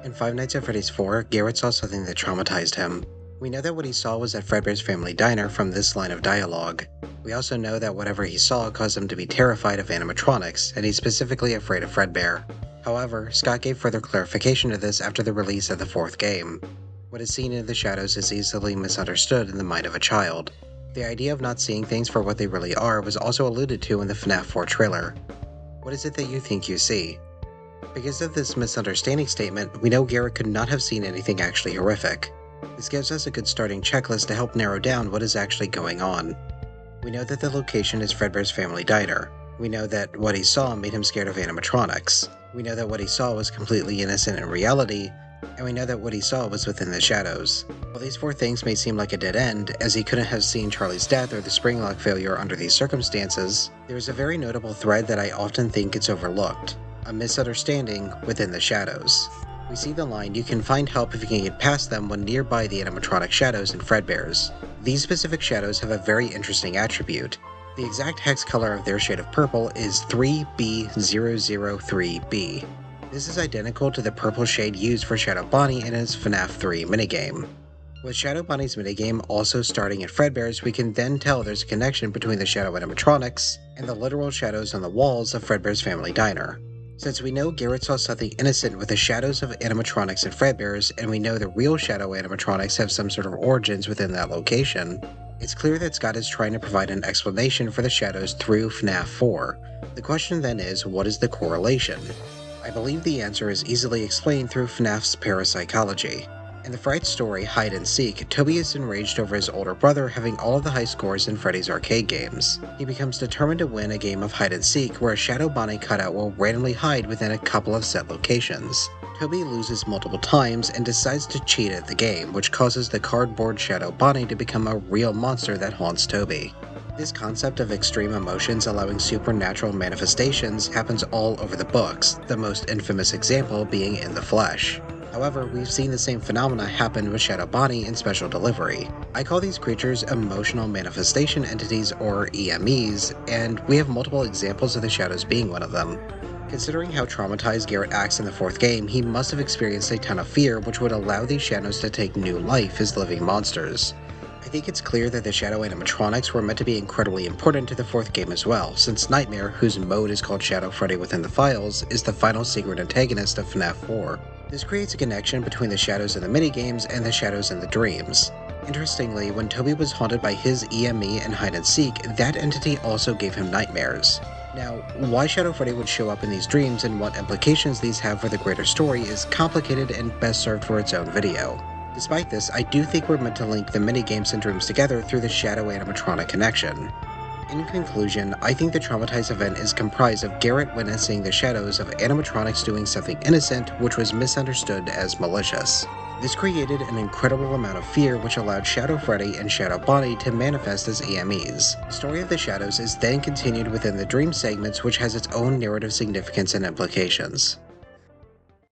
In Five Nights at Freddy's 4, Garrett saw something that traumatized him. We know that what he saw was at Fredbear's family diner from this line of dialogue. We also know that whatever he saw caused him to be terrified of animatronics, and he's specifically afraid of Fredbear. However, Scott gave further clarification to this after the release of the fourth game. What is seen in the shadows is easily misunderstood in the mind of a child. The idea of not seeing things for what they really are was also alluded to in the FNAF 4 trailer. What is it that you think you see? Because of this misunderstanding statement, we know Garrett could not have seen anything actually horrific. This gives us a good starting checklist to help narrow down what is actually going on. We know that the location is Fredbear's family diner. We know that what he saw made him scared of animatronics. We know that what he saw was completely innocent in reality, and we know that what he saw was within the shadows. While these four things may seem like a dead end, as he couldn't have seen Charlie's death or the spring lock failure under these circumstances, there is a very notable thread that I often think gets overlooked: a misunderstanding within the shadows. We see the line, "You can find help if you can get past them," when nearby the animatronic shadows in Fredbear's. These specific shadows have a very interesting attribute. The exact hex color of their shade of purple is 3B003B. This is identical to the purple shade used for Shadow Bonnie in his FNAF 3 minigame. With Shadow Bonnie's minigame also starting at Fredbear's, we can then tell there's a connection between the shadow animatronics and the literal shadows on the walls of Fredbear's family diner. Since we know Garrett saw something innocent with the shadows of animatronics in Fredbear's, and we know the real shadow animatronics have some sort of origins within that location, it's clear that Scott is trying to provide an explanation for the shadows through FNAF 4. The question then is, what is the correlation? I believe the answer is easily explained through FNAF's parapsychology. In the Fright story Hide and Seek, Toby is enraged over his older brother having all of the high scores in Freddy's arcade games. He becomes determined to win a game of Hide and Seek where a Shadow Bonnie cutout will randomly hide within a couple of set locations. Toby loses multiple times and decides to cheat at the game, which causes the cardboard Shadow Bonnie to become a real monster that haunts Toby. This concept of extreme emotions allowing supernatural manifestations happens all over the books, the most infamous example being in The Flesh. However, we've seen the same phenomena happen with Shadow Bonnie in Special Delivery. I call these creatures emotional manifestation entities, or EMEs, and we have multiple examples of the shadows being one of them. Considering how traumatized Garrett acts in the fourth game, he must have experienced a ton of fear which would allow these shadows to take new life as living monsters. I think it's clear that the shadow animatronics were meant to be incredibly important to the fourth game as well, since Nightmare, whose mode is called Shadow Freddy within the files, is the final secret antagonist of FNAF 4. This creates a connection between the shadows in the minigames and the shadows in the dreams. Interestingly, when Toby was haunted by his EME in Hide and Seek, that entity also gave him nightmares. Now, why Shadow Freddy would show up in these dreams and what implications these have for the greater story is complicated and best served for its own video. Despite this, I do think we're meant to link the minigames and dreams together through the shadow animatronic connection. In conclusion, I think the traumatized event is comprised of Garrett witnessing the shadows of animatronics doing something innocent which was misunderstood as malicious. This created an incredible amount of fear which allowed Shadow Freddy and Shadow Bonnie to manifest as EMEs. The story of the shadows is then continued within the dream segments, which has its own narrative significance and implications.